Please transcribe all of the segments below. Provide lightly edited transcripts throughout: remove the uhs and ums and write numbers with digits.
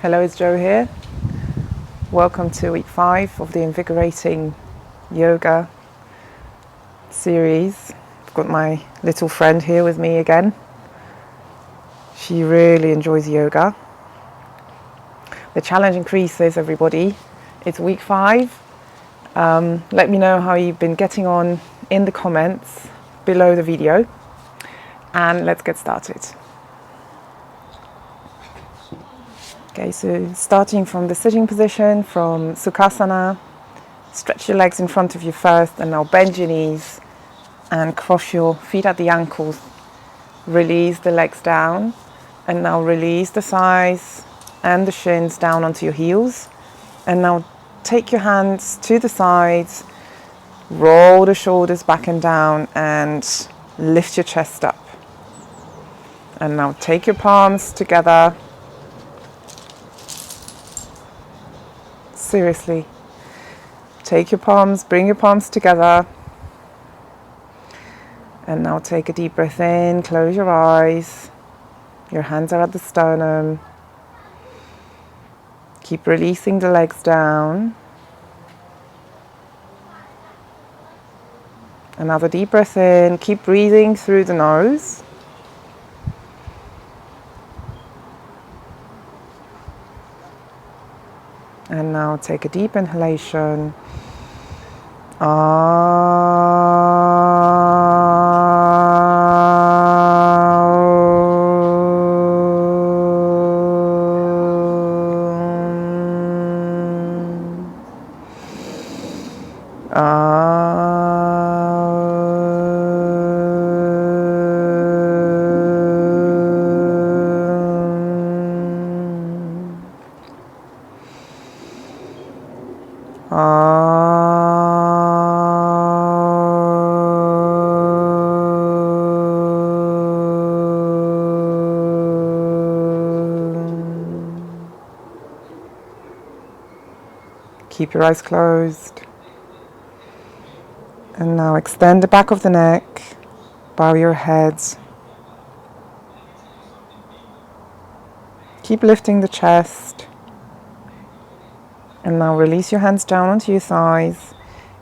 Hello, it's Jo here. Welcome to week 5 of the invigorating yoga series. I've got my little friend here with me again. She really enjoys yoga. The challenge increases, everybody. It's week 5. Let me know how you've been getting on in the comments below the video. And let's get started. Okay, so starting from the sitting position, from Sukhasana, stretch your legs in front of you first, and now bend your knees and cross your feet at the ankles. Release the legs down, and now release the thighs and the shins down onto your heels. And now take your hands to the sides, roll the shoulders back and down, and lift your chest up. And now take your palms together. Seriously, take your palms, bring your palms together, and now take a deep breath in, close your eyes, your hands are at the sternum, keep releasing the legs down, another deep breath in, keep breathing through the nose. And now take a deep inhalation. Keep your eyes closed. And now extend the back of the neck, bow your head. Keep lifting the chest. And now release your hands down onto your thighs.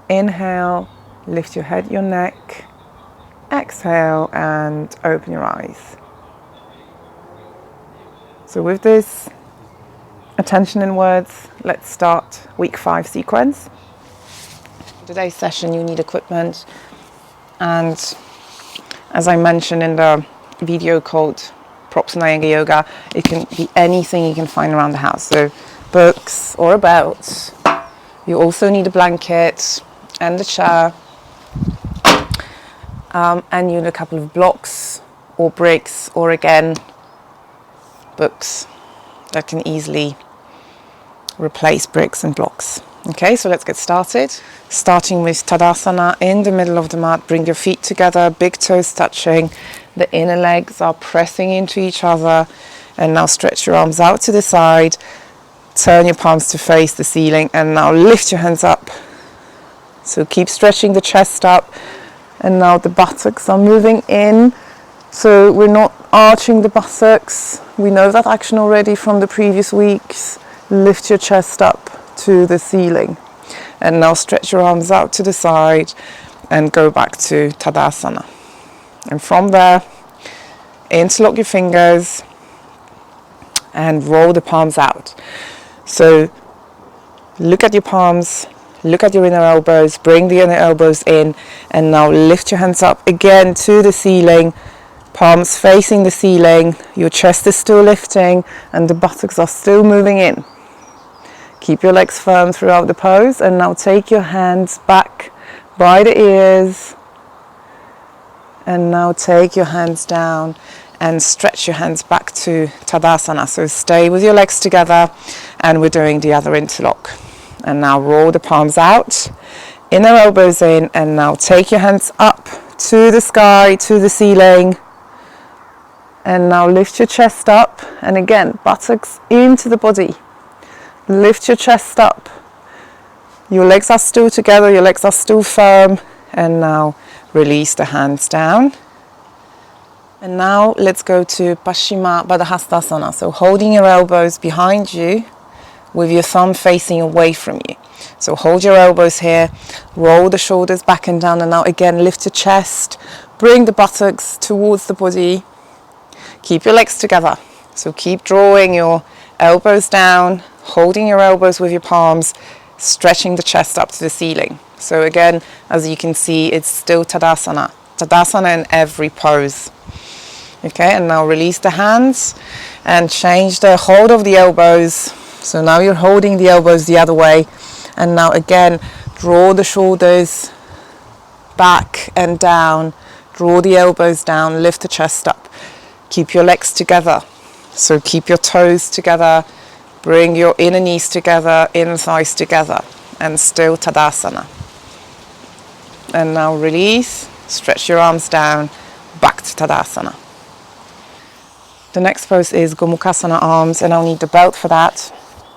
Inhale, lift your head, your neck. Exhale and open your eyes. So with this attention in words, let's start week 5 sequence. Today's session you need equipment, and as I mentioned in the video called Props in Iyengar Yoga, it can be anything you can find around the house. So books or a belt. You also need a blanket and a chair, and you need a couple of blocks or bricks, or again books that can easily replace bricks and blocks. Okay, so let's get started. Starting with Tadasana in the middle of the mat. Bring your feet together, big toes touching. The inner legs are pressing into each other. And now stretch your arms out to the side. Turn your palms to face the ceiling, and now lift your hands up. So keep stretching the chest up. And now the buttocks are moving in. So we're not arching the buttocks. We know that action already from the previous weeks. Lift your chest up to the ceiling. And now stretch your arms out to the side and go back to Tadasana. And from there, interlock your fingers and roll the palms out. So look at your palms, look at your inner elbows, bring the inner elbows in, and now lift your hands up again to the ceiling. Palms facing the ceiling, your chest is still lifting and the buttocks are still moving in. Keep your legs firm throughout the pose, and now take your hands back by the ears. And now take your hands down and stretch your hands back to Tadasana. So stay with your legs together, and we're doing the other interlock. And now roll the palms out, inner elbows in, and now take your hands up to the sky, to the ceiling. And now lift your chest up, and again, buttocks into the body. Lift your chest up. Your legs are still together, your legs are still firm. And now release the hands down. And now let's go to Paschima Baddhakonasana. So holding your elbows behind you with your thumb facing away from you. So hold your elbows here, roll the shoulders back and down, and now again lift your chest, bring the buttocks towards the body, keep your legs together. So keep drawing your elbows down, holding your elbows with your palms, stretching the chest up to the ceiling. So again, as you can see, it's still Tadasana. Tadasana in every pose. Okay, and now release the hands and change the hold of the elbows. So now you're holding the elbows the other way. And now again, draw the shoulders back and down. Draw the elbows down, lift the chest up. Keep your legs together. So keep your toes together. Bring your inner knees together, inner thighs together. And still Tadasana. And now release. Stretch your arms down. Back to Tadasana. The next pose is gomukhasana arms, and I'll need the belt for that.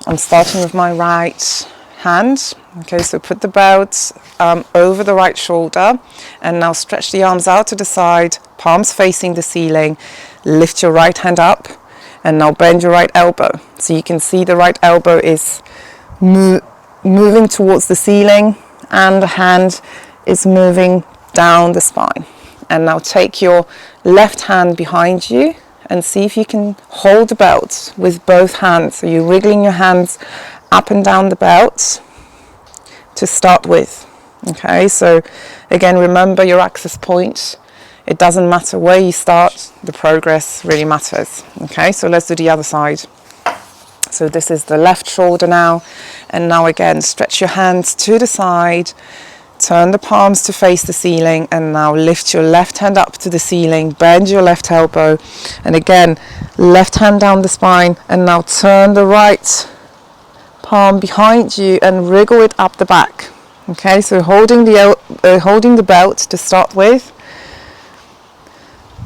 I'm starting with my right hand. Okay, so put the belt over the right shoulder, and now stretch the arms out to the side, palms facing the ceiling. Lift your right hand up, and now bend your right elbow. So you can see the right elbow is moving towards the ceiling, and the hand is moving down the spine. And now take your left hand behind you and see if you can hold the belt with both hands. So you're wriggling your hands up and down the belt to start with. Okay, so again, remember your access point. It doesn't matter where you start, the progress really matters. Okay, so let's do the other side. So this is the left shoulder now. And now again, stretch your hands to the side. Turn the palms to face the ceiling, and now lift your left hand up to the ceiling, bend your left elbow, and again, left hand down the spine, and now turn the right palm behind you and wriggle it up the back. Okay, so holding the belt to start with.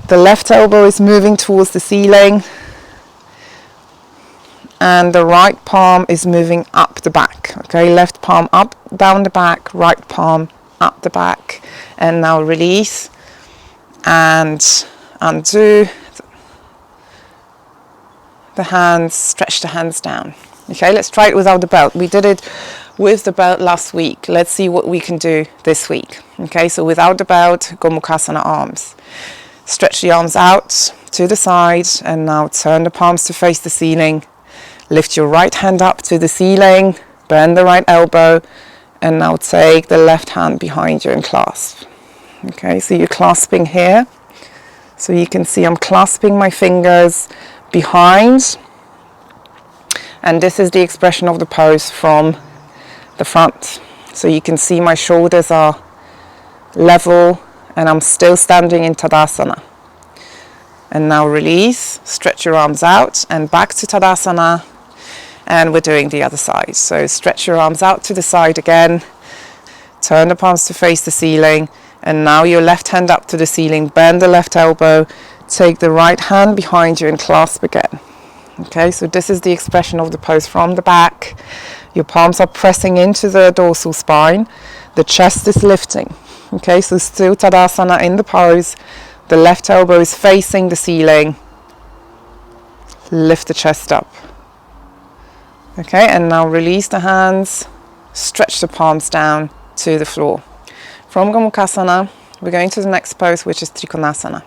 The left elbow is moving towards the ceiling, and the right palm is moving up the back. Okay, left palm up, down the back, right palm up the back. And now release and undo the hands, stretch the hands down. Okay, let's try it without the belt. We did it with the belt last week. Let's see what we can do this week. Okay, so without the belt, gomukhasana arms. Stretch the arms out to the side, and now turn the palms to face the ceiling. Lift your right hand up to the ceiling, bend the right elbow, and now take the left hand behind you and clasp. Okay, so you're clasping here. So you can see I'm clasping my fingers behind. And this is the expression of the pose from the front. So you can see my shoulders are level, and I'm still standing in Tadasana. And now release, stretch your arms out and back to Tadasana. And we're doing the other side. So stretch your arms out to the side again. Turn the palms to face the ceiling. And now your left hand up to the ceiling. Bend the left elbow. Take the right hand behind you and clasp again. Okay, so this is the expression of the pose from the back. Your palms are pressing into the dorsal spine. The chest is lifting. Okay, so still Tadasana in the pose. The left elbow is facing the ceiling. Lift the chest up. Okay, and now release the hands, stretch the palms down to the floor. From gomukhasana, we're going to the next pose, which is Trikonasana.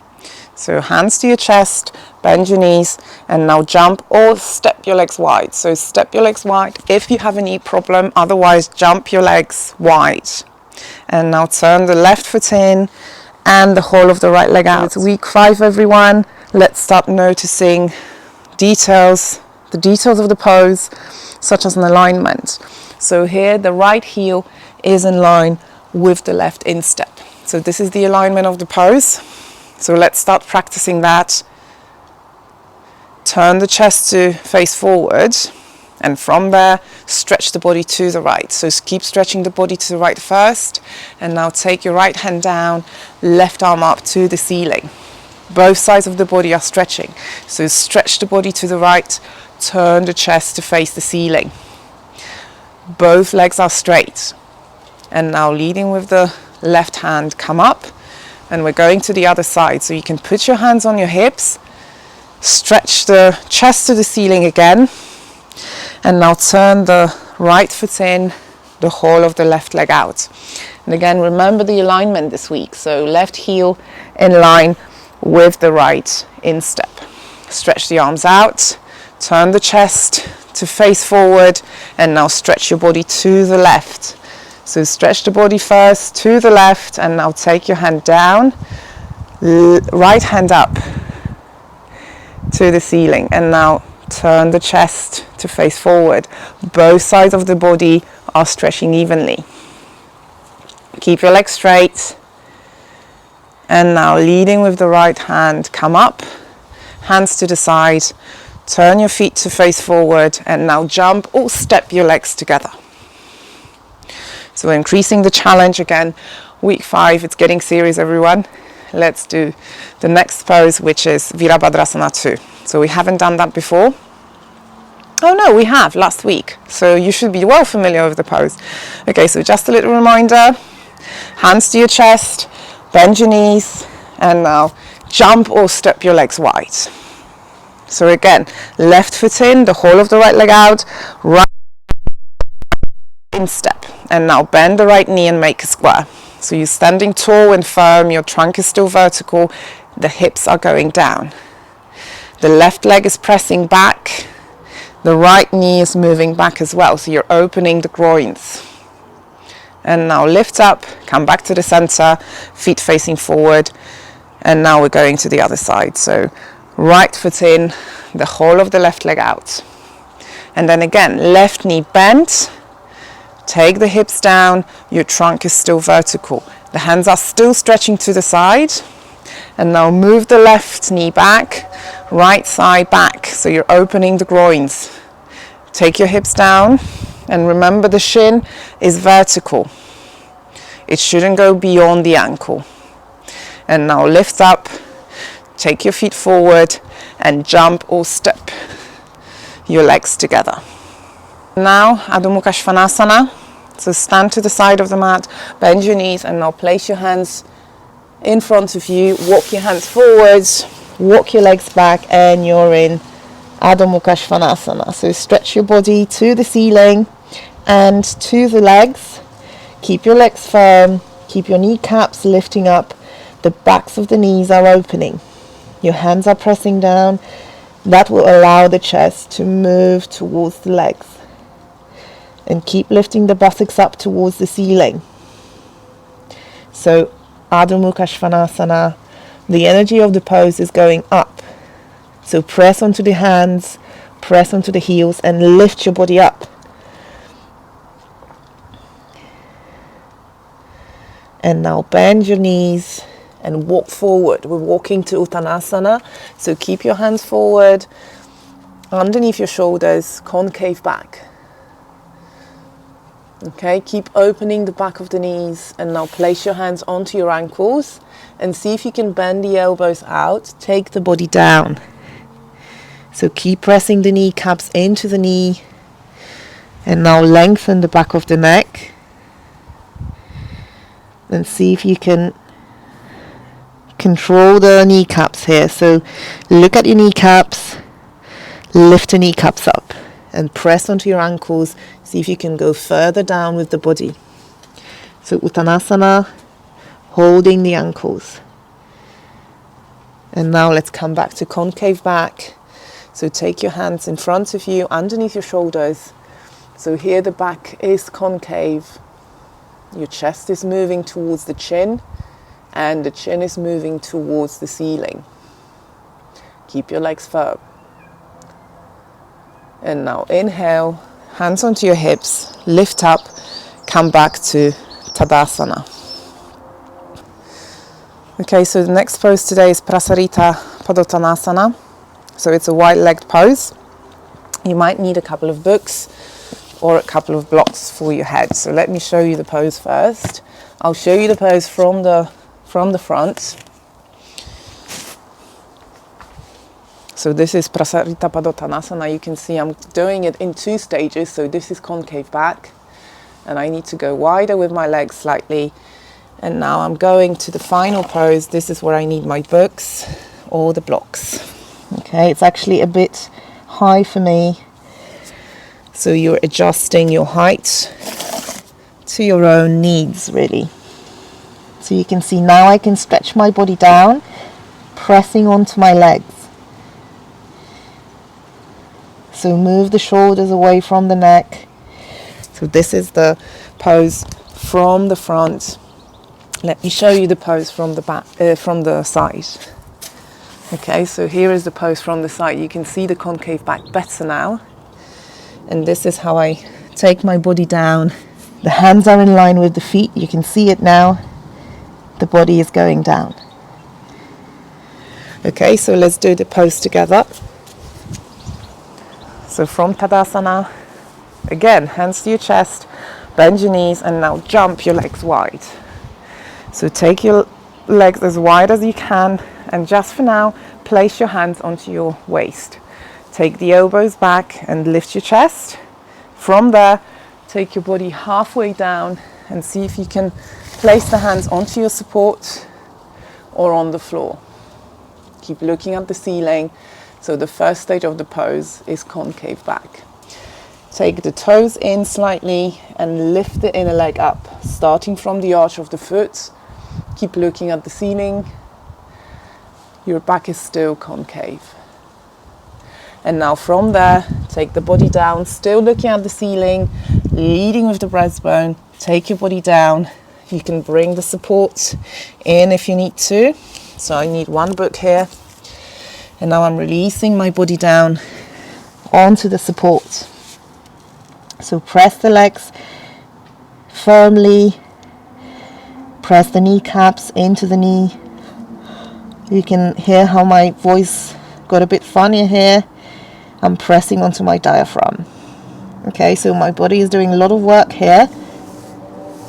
So hands to your chest, bend your knees, and now jump or step your legs wide. So step your legs wide if you have a knee problem, otherwise jump your legs wide. And now turn the left foot in and the whole of the right leg out. It's week 5, everyone. Let's start noticing the details of the pose, such as an alignment. So here the right heel is in line with the left instep. So this is the alignment of the pose. So let's start practicing that. Turn the chest to face forward, and from there stretch the body to the right. So keep stretching the body to the right first, and now take your right hand down, left arm up to the ceiling. Both sides of the body are stretching. So stretch the body to the right, turn the chest to face the ceiling. Both legs are straight. And now leading with the left hand, come up, And we're going to the other side. So you can put your hands on your hips, stretch the chest to the ceiling again, and now turn the right foot in, the whole of the left leg out. And again, remember the alignment this week. So left heel in line with the right instep. Stretch the arms out, turn the chest to face forward, and now stretch your body to the left. So stretch the body first to the left, and now take your hand down, right hand up to the ceiling, and now turn the chest to face forward. Both sides of the body are stretching evenly. Keep your legs straight, and now leading with the right hand, come up, hands to the side, turn your feet to face forward, and now jump or step your legs together. So we're increasing the challenge again. Week 5, it's getting serious, everyone. Let's do the next pose, which is Virabhadrasana 2. So we haven't done that before. Oh no, we have last week. So you should be well familiar with the pose. Okay, so just a little reminder. Hands to your chest, bend your knees, and now jump or step your legs wide. So again, left foot in, the whole of the right leg out, right instep. And now bend the right knee and make a square. So you're standing tall and firm, your trunk is still vertical, the hips are going down. The left leg is pressing back, the right knee is moving back as well, so you're opening the groins. And now lift up, come back to the center, feet facing forward, and now we're going to the other side. So right foot in, the whole of the left leg out. And then again, left knee bent, take the hips down, your trunk is still vertical. The hands are still stretching to the side. And now move the left knee back, right side back. So you're opening the groins. Take your hips down, and remember the shin is vertical. It shouldn't go beyond the ankle. And now lift up, take your feet forward, and jump or step your legs together. Now, Adhomukha svanasana. So stand to the side of the mat, bend your knees, and now place your hands in front of you. Walk your hands forwards, walk your legs back, and you're in Adhomukha svanasana. So stretch your body to the ceiling and to the legs. Keep your legs firm, keep your kneecaps lifting up, the backs of the knees are opening. Your hands are pressing down. That will allow the chest to move towards the legs. And keep lifting the buttocks up towards the ceiling. So Adhomukha svanasana, the energy of the pose is going up. So press onto the hands, press onto the heels, and lift your body up. And now bend your knees and walk forward. We're walking to Uttanasana. So keep your hands forward, underneath your shoulders, concave back. Okay, keep opening the back of the knees, and now place your hands onto your ankles and see if you can bend the elbows out. Take the body down. So keep pressing the kneecaps into the knee, and now lengthen the back of the neck. And see if you can control the kneecaps here. So look at your kneecaps, lift the kneecaps up, and press onto your ankles. See if you can go further down with the body. So Uttanasana, holding the ankles. And now let's come back to concave back. So take your hands in front of you, underneath your shoulders. So here the back is concave. Your chest is moving towards the chin, and the chin is moving towards the ceiling. Keep your legs firm. And now inhale, hands onto your hips, lift up, come back to Tadasana. Okay, so the next pose today is Prasarita Padottanasana. So it's a wide-legged pose. You might need a couple of books or a couple of blocks for your head. So let me show you the pose first. I'll show you the pose from the front. So this is Prasarita Padottanasana. You can see I'm doing it in 2 stages. So this is concave back, and I need to go wider with my legs slightly, And now I'm going to the final pose. This is where I need my books or the blocks. Okay, it's actually a bit high for me. So you're adjusting your height to your own needs, really. So you can see now I can stretch my body down, pressing onto my legs. So move the shoulders away from the neck. So this is the pose from the front. Let me show you the pose from the back, from the side. Okay, so here is the pose from the side. You can see the concave back better now. And this is how I take my body down. The hands are in line with the feet. You can see it now. The body is going down. Okay, so let's do the pose together. So from Tadasana, again, hands to your chest, bend your knees, and now jump your legs wide. So take your legs as wide as you can, and just for now, place your hands onto your waist. Take the elbows back and lift your chest. From there, take your body halfway down and see if you can place the hands onto your support or on the floor. Keep looking at the ceiling. So the first stage of the pose is concave back. Take the toes in slightly and lift the inner leg up, starting from the arch of the foot. Keep looking at the ceiling. Your back is still concave. And now from there, take the body down, still looking at the ceiling, leading with the breastbone. Take your body down. You can bring the support in if you need to. So I need one book here. And now I'm releasing my body down onto the support. So press the legs firmly. Press the kneecaps into the knee. You can hear how my voice got a bit funnier here. I'm pressing onto my diaphragm. Okay, so my body is doing a lot of work here.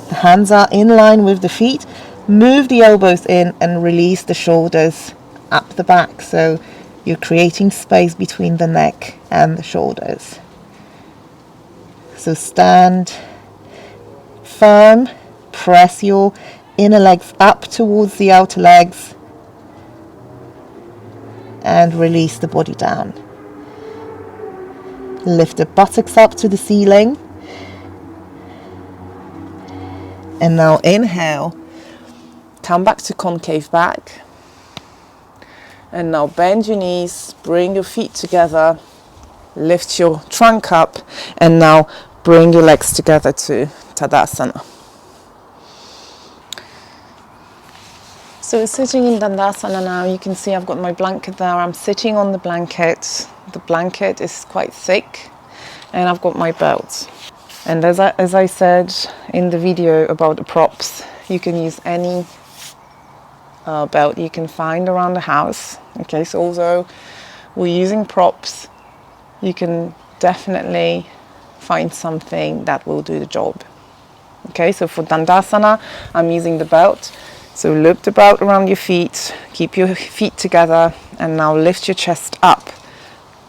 The hands are in line with the feet. Move the elbows in and release the shoulders up the back. So you're creating space between the neck and the shoulders. So stand firm. Press your inner legs up towards the outer legs. And release the body down. Lift the buttocks up to the ceiling. And now inhale. Come back to concave back. And now bend your knees, bring your feet together, lift your trunk up, and now bring your legs together to Tadasana. So sitting in Dandasana now, you can see I've got my blanket there. I'm sitting on the blanket. The blanket is quite thick, and I've got my belt. And as I said in the video about the props, you can use any belt you can find around the house. Okay, so although we're using props, you can definitely find something that will do the job. Okay, so for Dandasana, I'm using the belt. So loop the belt around your feet, keep your feet together, and now lift your chest up.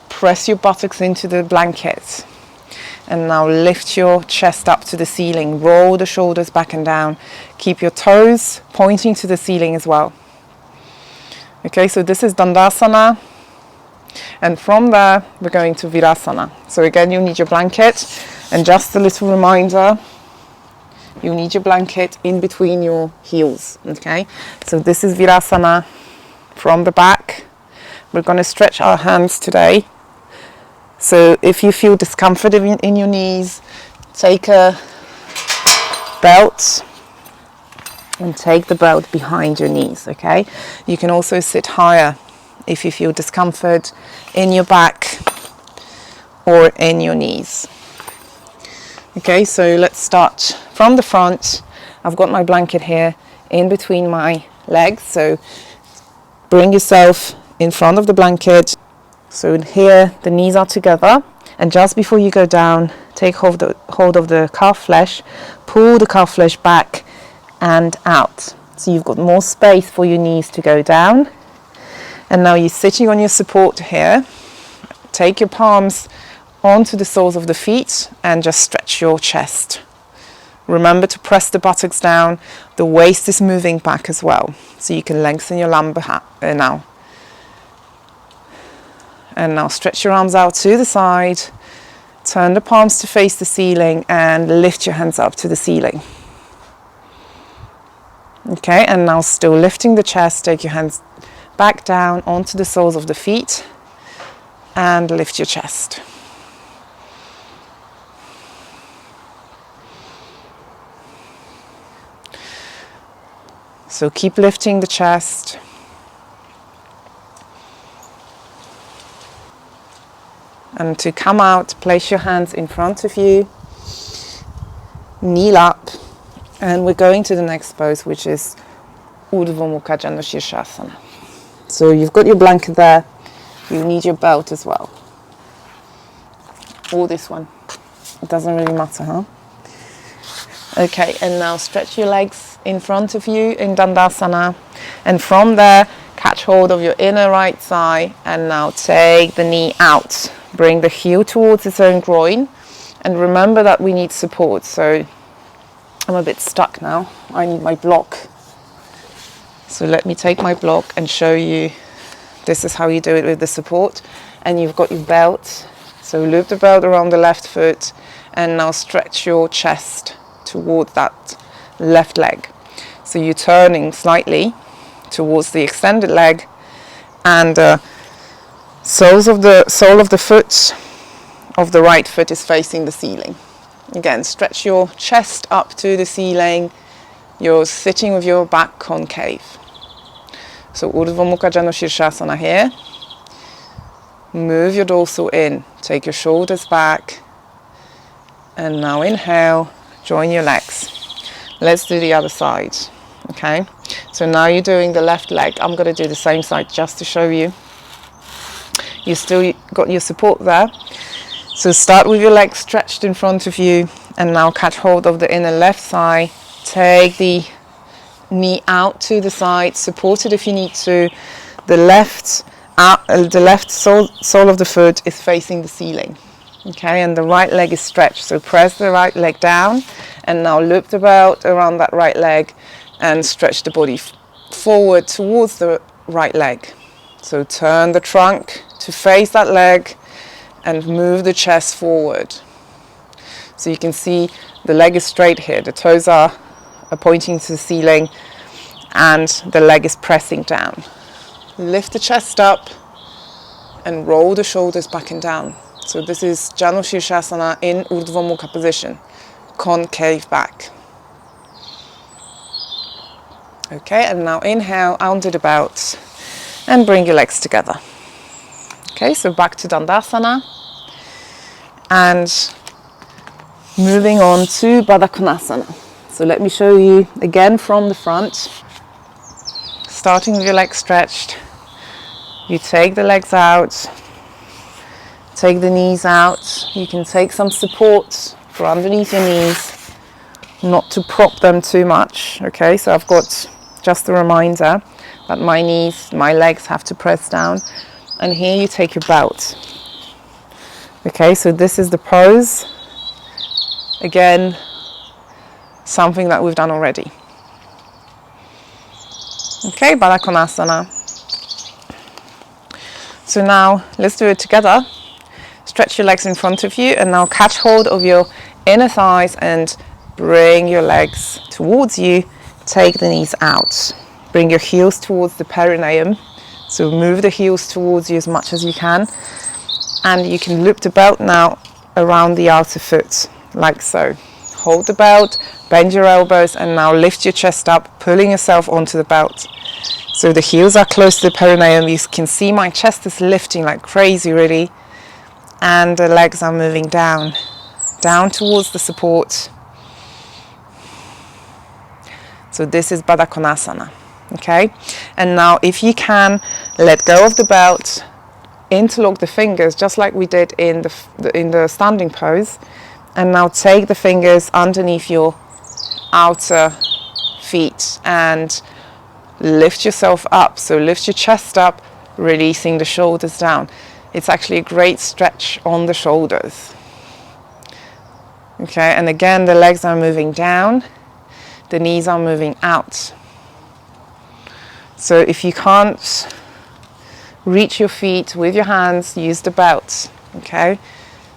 Press your buttocks into the blanket. And now lift your chest up to the ceiling. Roll the shoulders back and down. Keep your toes pointing to the ceiling as well. Okay, so this is Dandasana. And from there, we're going to Virasana. So again, you need your blanket. And just a little reminder, you need your blanket in between your heels. Okay, so this is Virasana from the back. We're going to stretch our hands today. So if you feel discomfort in your knees, take a belt and take the belt behind your knees, okay? You can also sit higher if you feel discomfort in your back or in your knees. Okay, so let's start from the front. I've got my blanket here in between my legs, so bring yourself in front of the blanket. So here the knees are together, and just before you go down, take hold of the calf flesh, pull the calf flesh back and out. So you've got more space for your knees to go down. And now you're sitting on your support here. Take your palms onto the soles of the feet and just stretch your chest. Remember to press the buttocks down. The waist is moving back as well. So you can lengthen your lumbar now. And now stretch your arms out to the side. Turn the palms to face the ceiling and lift your hands up to the ceiling. Okay, and now still lifting the chest, take your hands back down onto the soles of the feet and lift your chest. So keep lifting the chest. And to come out, place your hands in front of you, kneel up, and we're going to the next pose, which is Urdhvamukha Janusirsasana. So you've got your blanket there, you need your belt as well. Or this one, it doesn't really matter, huh? Okay, and now stretch your legs in front of you in Dandasana, and from there, catch hold of your inner right thigh, and now take the knee out. Bring the heel towards its own groin, and remember that we need support. So I'm a bit stuck now. I need my block. So let me take my block and show you. This is how you do it with the support. And you've got your belt. So loop the belt around the left foot, and now stretch your chest towards that left leg. So you're turning slightly towards the extended leg, and sole of the foot of the right foot is facing the ceiling. Again, stretch your chest up to the ceiling. You're sitting with your back concave. So Urdhvamukha Janusirsasana here. Move your dorsal in. Take your shoulders back. And now inhale, join your legs. Let's do the other side. Okay, so now you're doing the left leg. I'm going to do the same side just to show you. You still got your support there. So start with your legs stretched in front of you, and now catch hold of the inner left thigh. Take the knee out to the side, support it if you need to. The left sole of the foot is facing the ceiling. Okay, and the right leg is stretched. So press the right leg down, and now loop the belt around that right leg and stretch the body forward towards the right leg. So turn the trunk to face that leg and move the chest forward. So you can see the leg is straight here. The toes are pointing to the ceiling and the leg is pressing down. Lift the chest up and roll the shoulders back and down. So this is Janusirsasana in Urdhvamukha position, concave back. Okay, and now inhale under the belt and bring your legs together. Okay, so back to Dandasana and moving on to Baddhakonasana. So let me show you again from the front. Starting with your legs stretched, you take the legs out, take the knees out. You can take some support for underneath your knees, not to prop them too much. Okay, so I've got just a reminder that my legs have to press down. And here you take your belt. Okay, so this is the pose. Again, something that we've done already. Okay, Baddhakonasana. So now let's do it together. Stretch your legs in front of you, and now catch hold of your inner thighs and bring your legs towards you. Take the knees out. Bring your heels towards the perineum. So move the heels towards you as much as you can. And you can loop the belt now around the outer foot, like so. Hold the belt, bend your elbows, and now lift your chest up, pulling yourself onto the belt. So the heels are close to the perineum. You can see my chest is lifting like crazy, really. And the legs are moving down towards the support. So this is Baddhakonasana. Okay, and now if you can, let go of the belt, interlock the fingers just like we did in the standing pose, and now take the fingers underneath your outer feet and lift yourself up. So lift your chest up, releasing the shoulders down. It's actually a great stretch on the shoulders. Okay, and again, the legs are moving down, the knees are moving out. So if you can't reach your feet with your hands, use the belt. Okay,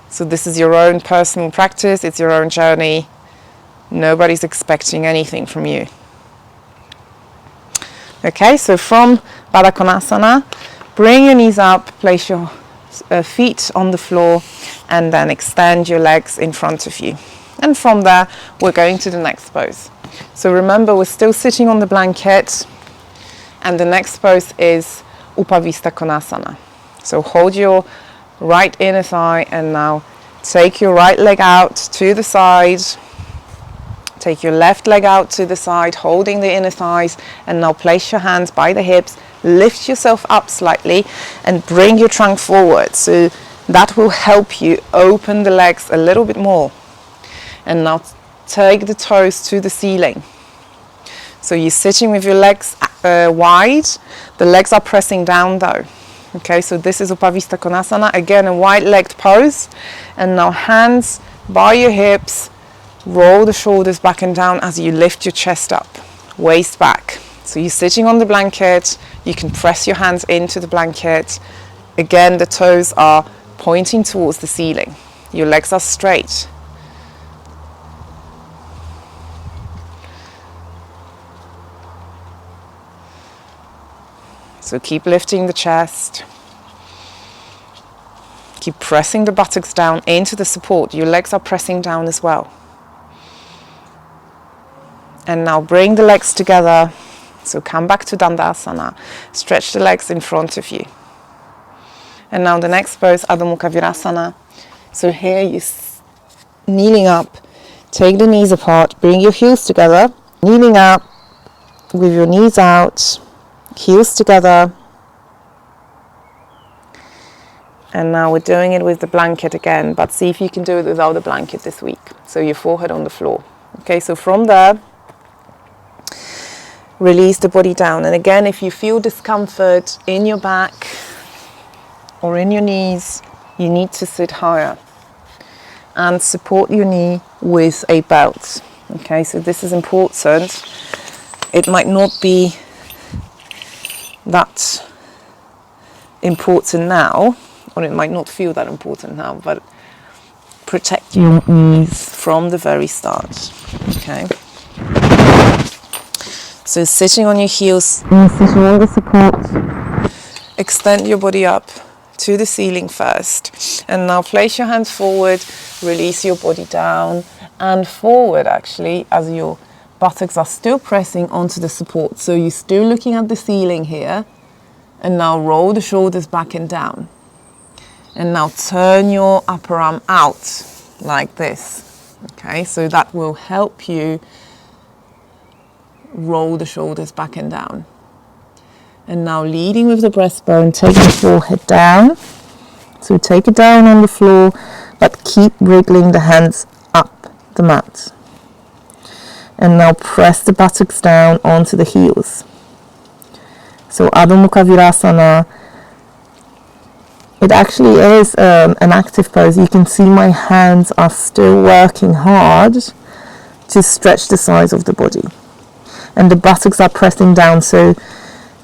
so this is your own personal practice, it's your own journey. Nobody's expecting anything from you. Okay, so from Baddhakonasana, bring your knees up, place your feet on the floor, and then extend your legs in front of you. And from there, we're going to the next pose. So remember, we're still sitting on the blanket, and the next pose is Upavista konasana. So hold your right inner thigh, and now take your right leg out to the side. Take your left leg out to the side, holding the inner thighs, and now place your hands by the hips, lift yourself up slightly, and bring your trunk forward. So that will help you open the legs a little bit more. And now take the toes to the ceiling. So you're sitting with your legs wide, the legs are pressing down though. Okay, so this is Upavista konasana, again a wide-legged pose, and now hands by your hips. Roll the shoulders back and down as you lift your chest up, waist back. So you're sitting on the blanket, you can press your hands into the blanket. Again, the toes are pointing towards the ceiling. Your legs are straight. So keep lifting the chest. Keep pressing the buttocks down into the support. Your legs are pressing down as well. And now bring the legs together. So come back to Dandasana. Stretch the legs in front of you. And now the next pose, Adhomukha Virasana. So here you're kneeling up. Take the knees apart. Bring your heels together. Kneeling up with your knees out. Heels together. And now we're doing it with the blanket again. But see if you can do it without the blanket this week. So your forehead on the floor. Okay, so from there, release the body down. And again, if you feel discomfort in your back or in your knees, you need to sit higher and support your knee with a belt. Okay, so this is important. It might not be that important now, or it might not feel that important now, but protect your knees from the very start. Okay. So sitting on your heels, sitting on the support. Extend your body up to the ceiling first. And now place your hands forward, release your body down and forward actually as your buttocks are still pressing onto the support. So you're still looking at the ceiling here. And now roll the shoulders back and down. And now turn your upper arm out like this. Okay, so that will help you roll the shoulders back and down. And now leading with the breastbone, take the forehead down. So take it down on the floor, but keep wriggling the hands up the mat. And now press the buttocks down onto the heels. So Adhomukha Virasana, it actually is an active pose. You can see my hands are still working hard to stretch the sides of the body. And the buttocks are pressing down, so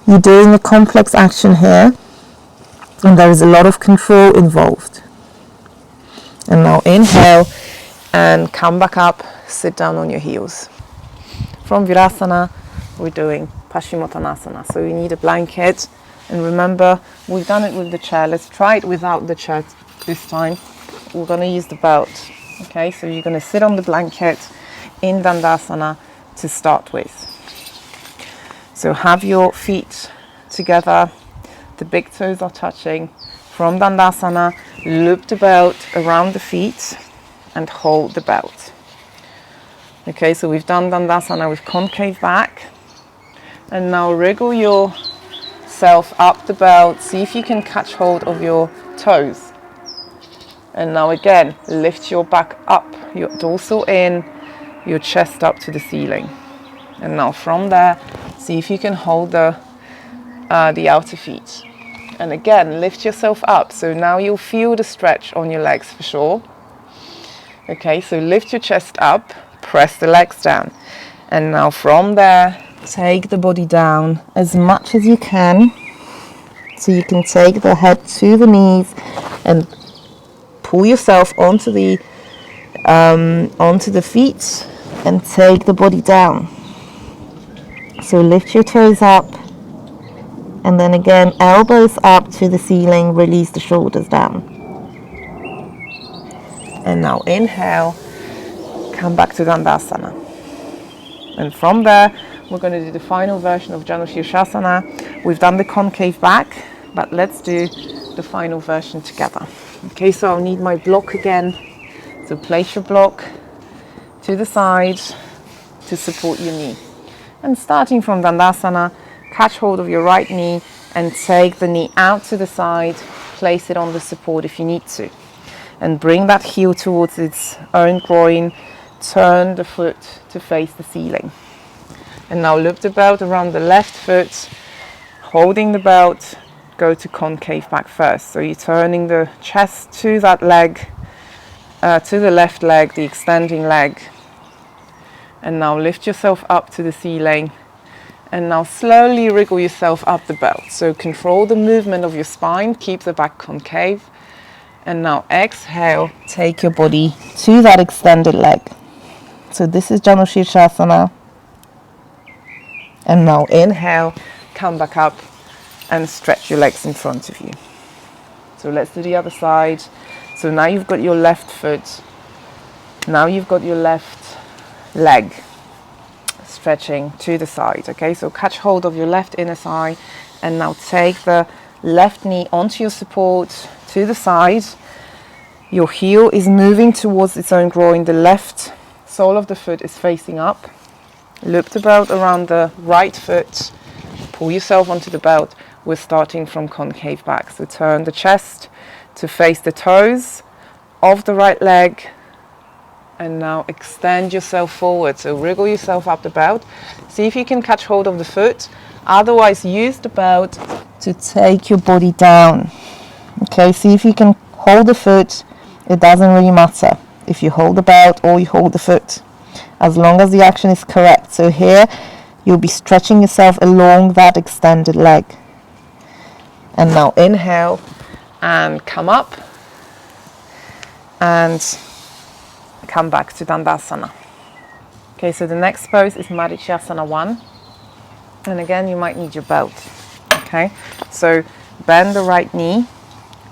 you're doing a complex action here, and there is a lot of control involved. And now inhale and come back up, sit down on your heels. From Virasana, we're doing Paschimottanasana. So you need a blanket, and remember, we've done it with the chair. Let's try it without the chair this time. We're going to use the belt. Okay, so you're going to sit on the blanket in Dandasana to start with. So have your feet together, the big toes are touching. From Dandasana, loop the belt around the feet and hold the belt. Okay, so we've done Dandasana with concave back. And now wriggle yourself up the belt. See if you can catch hold of your toes. And now again, lift your back up, your dorsal in, your chest up to the ceiling. And now from there, see if you can hold the outer feet. And again, lift yourself up. So now you'll feel the stretch on your legs for sure. Okay, so lift your chest up, press the legs down. And now from there, take the body down as much as you can. So you can take the head to the knees and pull yourself onto the feet and take the body down. So lift your toes up, and then again elbows up to the ceiling, release the shoulders down. And now inhale, come back to Dandasana. And from there, we're going to do the final version of Janusirsasana. We've done the concave back, but let's do the final version together. Okay, so I'll need my block again. So place your block to the side to support your knee. And starting from Dandasana, catch hold of your right knee and take the knee out to the side, place it on the support if you need to. And bring that heel towards its own groin, turn the foot to face the ceiling. And now loop the belt around the left foot, holding the belt, go to concave back first. So you're turning the chest to that leg, to the left leg, the extending leg. And now lift yourself up to the ceiling. And now slowly wriggle yourself up the belt. So control the movement of your spine, keep the back concave. And now exhale, take your body to that extended leg. So this is Janusirsasana. And now inhale, come back up and stretch your legs in front of you. So let's do the other side. So now you've got your left foot. Now you've got your left leg stretching to the side. Okay, so catch hold of your left inner thigh and now take the left knee onto your support to the side. Your heel is moving towards its own groin. The left sole of the foot is facing up. Loop the belt around the right foot. Pull yourself onto the belt. We're starting from concave back. So turn the chest to face the toes of the right leg. And now extend yourself forward. So wriggle yourself up the belt. See if you can catch hold of the foot. Otherwise, use the belt to take your body down. Okay, see if you can hold the foot. It doesn't really matter if you hold the belt or you hold the foot, as long as the action is correct. So here, you'll be stretching yourself along that extended leg. And now inhale and come up and come back to Dandasana. Okay, so the next pose is Marichyasana 1. And again, you might need your belt. Okay, so bend the right knee,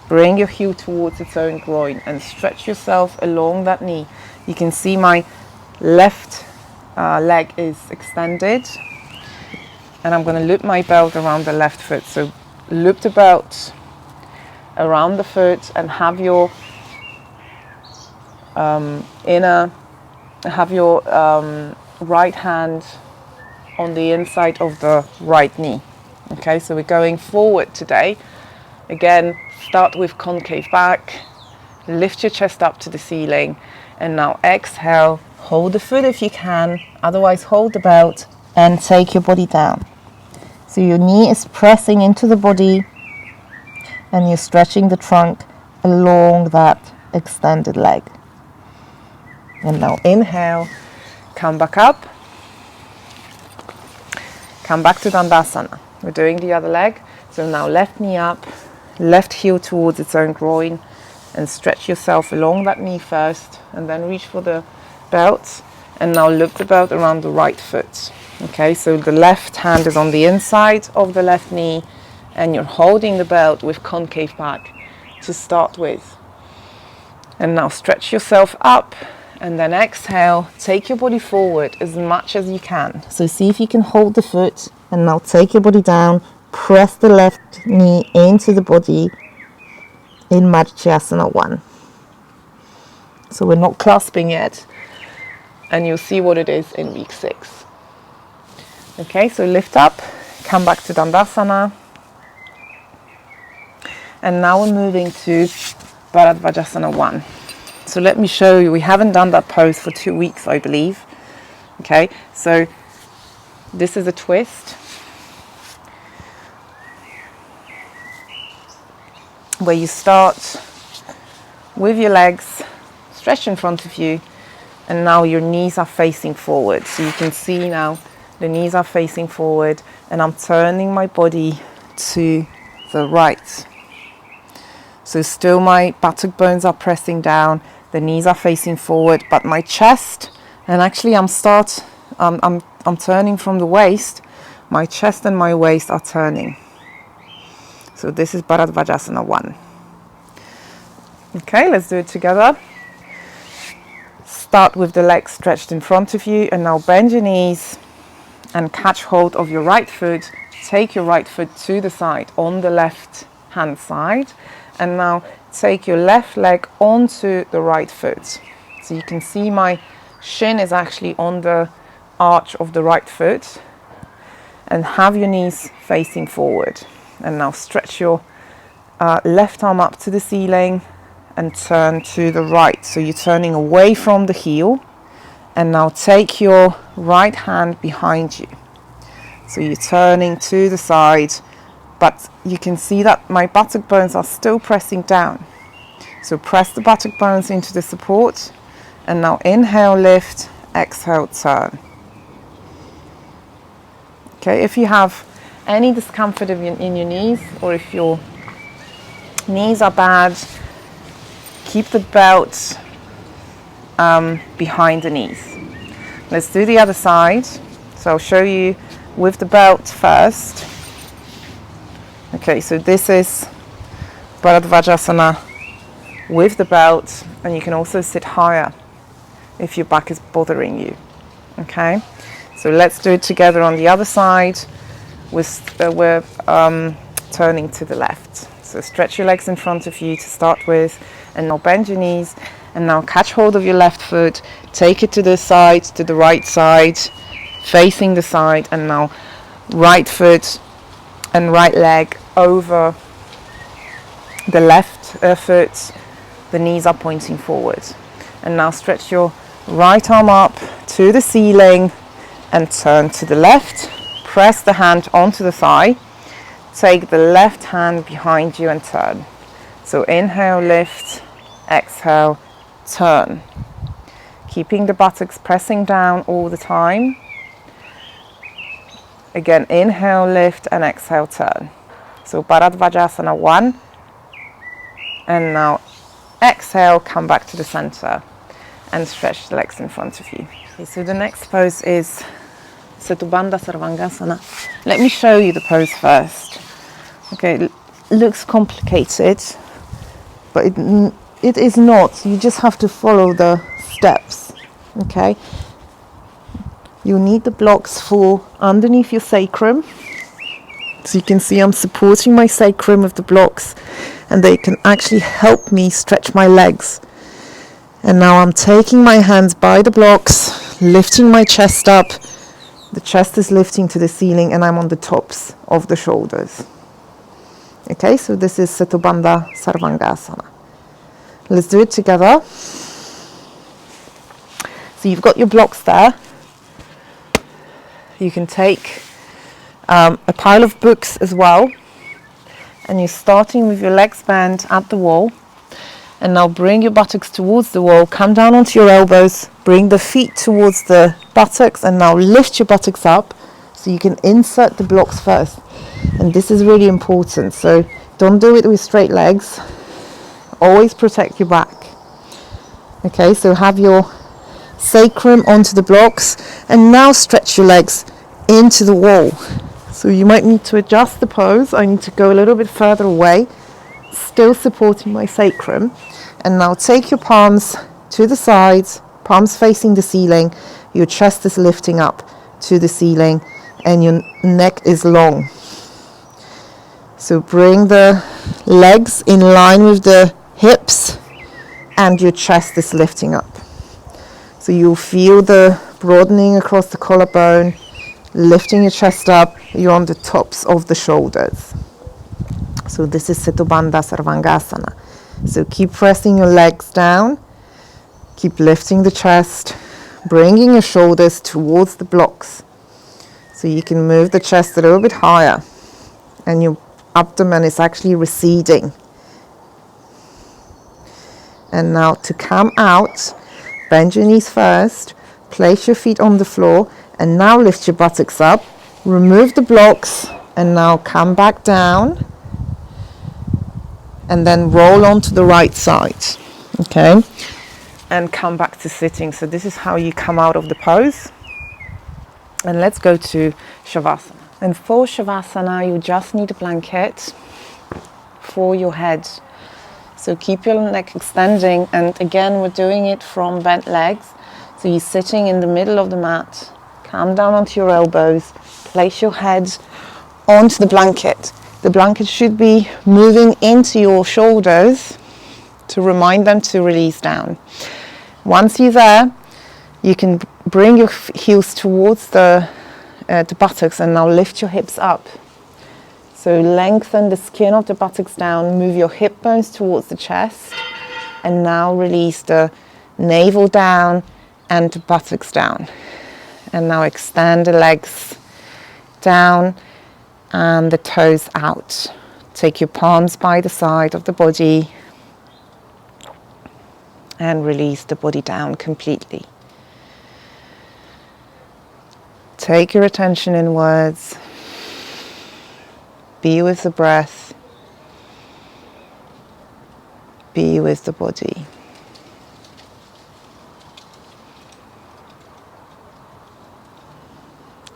bring your heel towards its own groin and stretch yourself along that knee. You can see my left leg is extended. And I'm going to loop my belt around the left foot. So loop the belt around the foot and have your right hand on the inside of the right knee. Okay, so we're going forward today. Again, start with concave back, lift your chest up to the ceiling, and now exhale, hold the foot if you can, otherwise hold the belt and take your body down. So your knee is pressing into the body and you're stretching the trunk along that extended leg. And now inhale, come back up, come back to Dandasana. We're doing the other leg. So now left knee up, left heel towards its own groin and stretch yourself along that knee first and then reach for the belt. And now loop the belt around the right foot. Okay, so the left hand is on the inside of the left knee and you're holding the belt with concave back to start with. And now stretch yourself up and then exhale, take your body forward as much as you can. So see if you can hold the foot and now take your body down, press the left knee into the body in Marichyasana 1. So we're not clasping yet and you'll see what it is in week 6. Okay, so lift up, come back to Dandasana. And now we're moving to Bharadvajasana 1. So let me show you, we haven't done that pose for 2 weeks, I believe. Okay, so this is a twist where you start with your legs stretch in front of you, and now your knees are facing forward. So you can see now the knees are facing forward, and I'm turning my body to the right. So still my buttock bones are pressing down, the knees are facing forward, but my chest, and actually I'm turning from the waist, my chest and my waist are turning. So this is Bharadvajasana 1. Okay, let's do it together. Start with the legs stretched in front of you, and now bend your knees and catch hold of your right foot. Take your right foot to the side on the left hand side, and now take your left leg onto the right foot. So you can see my shin is actually on the arch of the right foot, and have your knees facing forward. And now stretch your left arm up to the ceiling and turn to the right. So you're turning away from the heel, and now take your right hand behind you. So you're turning to the side, but you can see that my buttock bones are still pressing down. So press the buttock bones into the support, and now inhale, lift, exhale, turn. Okay, if you have any discomfort in your knees, or if your knees are bad, keep the belt behind the knees. Let's do the other side. So I'll show you with the belt first. Okay, so this is Baddhakonasana with the belt, and you can also sit higher if your back is bothering you. Okay, so let's do it together on the other side. We're turning to the left. So stretch your legs in front of you to start with, and now bend your knees, and now catch hold of your left foot, take it to the side, to the right side, facing the side, and now right foot and right leg over the left foot, the knees are pointing forward. And now stretch your right arm up to the ceiling and turn to the left. Press the hand onto the thigh. Take the left hand behind you and turn. So inhale, lift, exhale, turn. Keeping the buttocks pressing down all the time. Again, inhale, lift, and exhale, turn. So Bharadvajasana 1. And now exhale, come back to the center and stretch the legs in front of you. Okay, so the next pose is Setubandha sarvangasana. Let me show you the pose first. Okay, it looks complicated, but it is not. You just have to follow the steps. Okay, you need the blocks for underneath your sacrum. So you can see I'm supporting my sacrum with the blocks, and they can actually help me stretch my legs. And now I'm taking my hands by the blocks, lifting my chest up. The chest is lifting to the ceiling, and I'm on the tops of the shoulders. Okay, so this is Setubandha sarvangasana. Let's do it together. So you've got your blocks there. You can take a pile of books as well, and you're starting with your legs bent at the wall, and now bring your buttocks towards the wall, come down onto your elbows, bring the feet towards the buttocks, and now lift your buttocks up so you can insert the blocks first. And this is really important, so don't do it with straight legs, always protect your back. Okay, so have your sacrum onto the blocks, and now stretch your legs into the wall. So you might need to adjust the pose. I need to go a little bit further away, still supporting my sacrum. And now take your palms to the sides, palms facing the ceiling. Your chest is lifting up to the ceiling, and your neck is long. So bring the legs in line with the hips, and your chest is lifting up. So you'll feel the broadening across the collarbone, lifting your chest up. You're on the tops of the shoulders. So this is Setubandha sarvangasana. So keep pressing your legs down, keep lifting the chest, bringing your shoulders towards the blocks. So you can move the chest a little bit higher, and your abdomen is actually receding. And now to come out, bend your knees first, place your feet on the floor, and now lift your buttocks up, remove the blocks, and now come back down, and then roll onto the right side, okay? And come back to sitting. So this is how you come out of the pose. And let's go to Shavasana. And for Shavasana, you just need a blanket for your head. So keep your neck extending, and again we're doing it from bent legs. So you're sitting in the middle of the mat, come down onto your elbows, place your head onto the blanket. The blanket should be moving into your shoulders to remind them to release down. Once you're there, you can bring your heels towards the buttocks and now lift your hips up. So lengthen the skin of the buttocks down, move your hip bones towards the chest, and now release the navel down and the buttocks down. And now extend the legs down and the toes out. Take your palms by the side of the body and release the body down completely. Take your attention inwards. Be with the breath. Be with the body.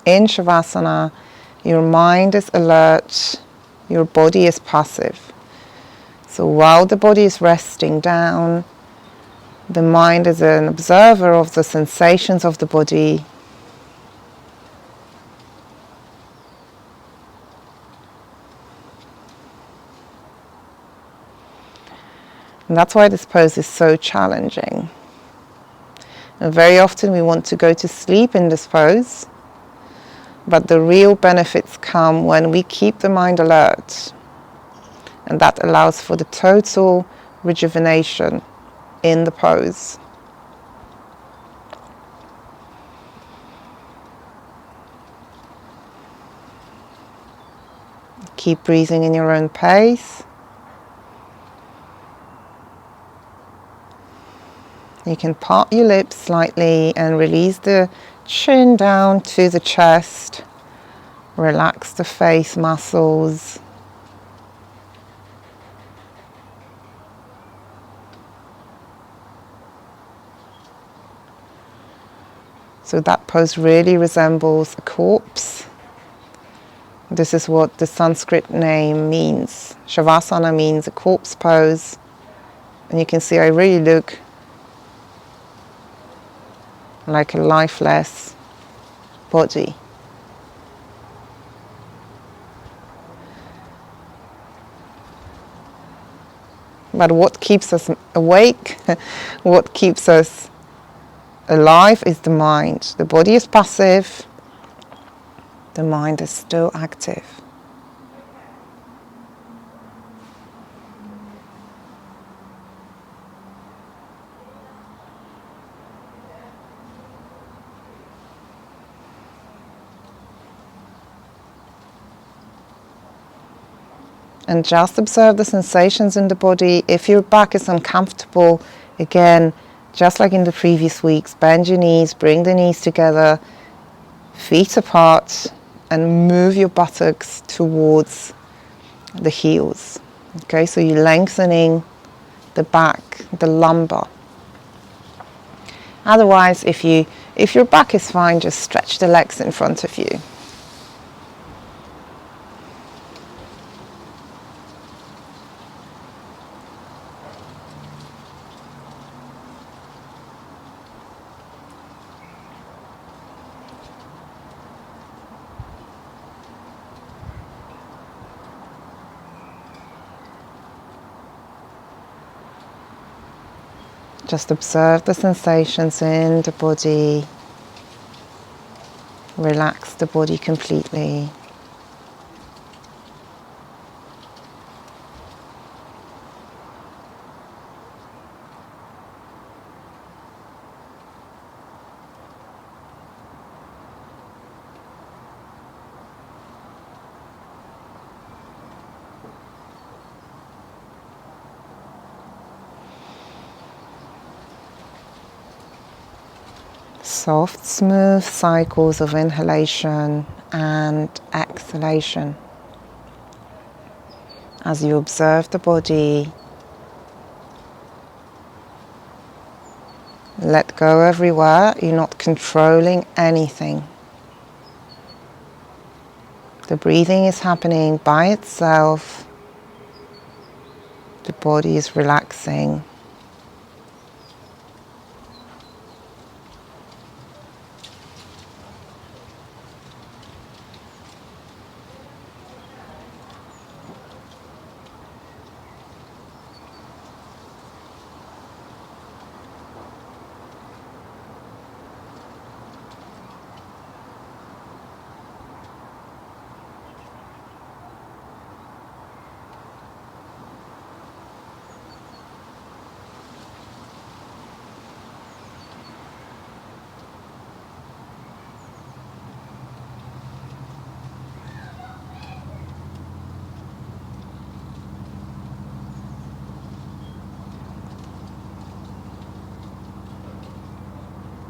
In Shavasana, your mind is alert, your body is passive. So while the body is resting down, the mind is an observer of the sensations of the body. And that's why this pose is so challenging. And very often we want to go to sleep in this pose, but the real benefits come when we keep the mind alert. And that allows for the total rejuvenation in the pose. Keep breathing in your own pace. You can part your lips slightly and release the chin down to the chest. Relax the face muscles. So that pose really resembles a corpse. This is what the Sanskrit name means. Shavasana means a corpse pose. And you can see I really look like a lifeless body. But what keeps us awake, what keeps us alive is the mind. The body is passive, the mind is still active. And just observe the sensations in the body. If your back is uncomfortable, again, just like in the previous weeks, bend your knees, bring the knees together, feet apart, and move your buttocks towards the heels. Okay, so you're lengthening the back, the lumbar. Otherwise, if your back is fine, just stretch the legs in front of you. Just observe the sensations in the body. Relax the body completely. soft, smooth cycles of inhalation and exhalation. As you observe the body, let go everywhere. You're not controlling anything. The breathing is happening by itself. The body is relaxing.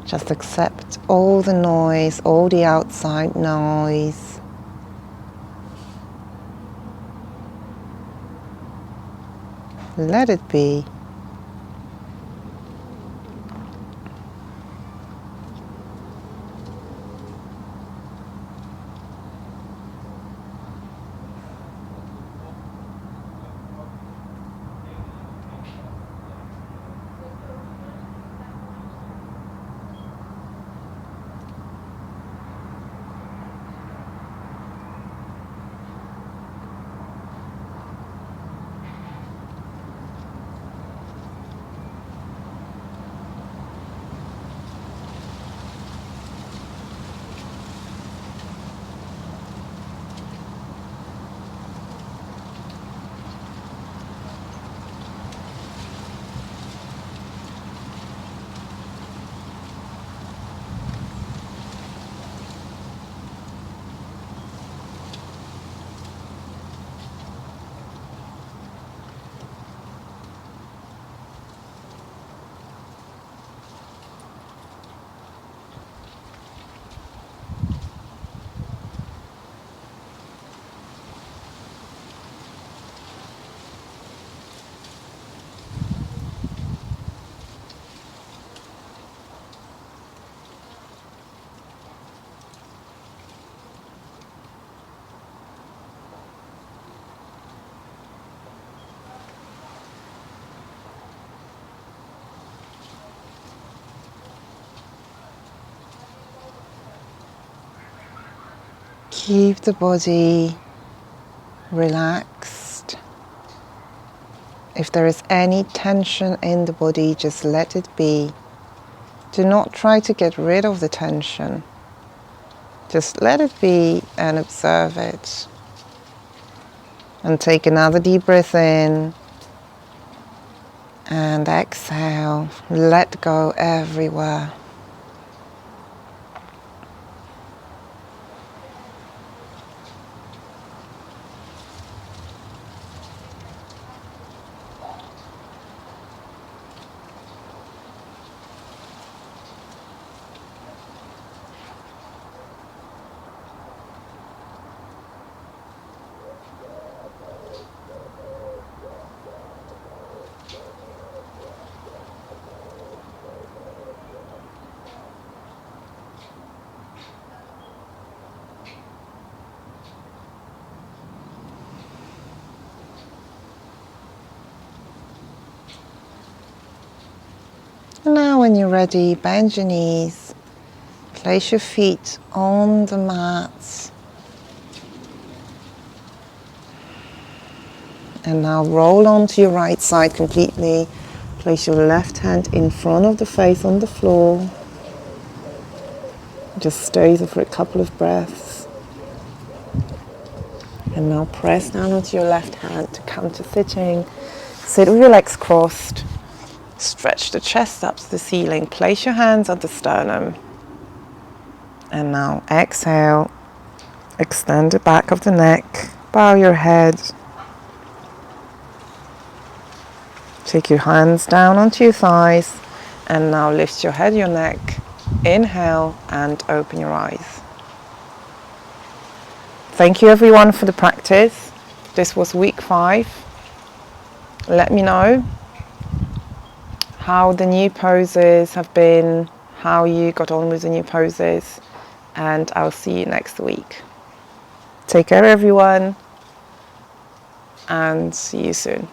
Just accept all the noise, all the outside noise. Let it be. Keep the body relaxed. If there is any tension in the body, just let it be. Do not try to get rid of the tension. Just let it be and observe it. And take another deep breath in. And exhale. Let go everywhere. And now when you're ready, bend your knees, place your feet on the mat. And now roll onto your right side completely. Place your left hand in front of the face on the floor. Just stay there for a couple of breaths. And now press down onto your left hand to come to sitting. Sit with your legs crossed. Stretch the chest up to the ceiling. Place your hands on the sternum. And now exhale. Extend the back of the neck. Bow your head. Take your hands down onto your thighs. And now lift your head, your neck. Inhale and open your eyes. Thank you everyone for the practice. This was week 5. Let me know how the new poses have been, how you got on with the new poses, and I'll see you next week. Take care everyone, and see you soon.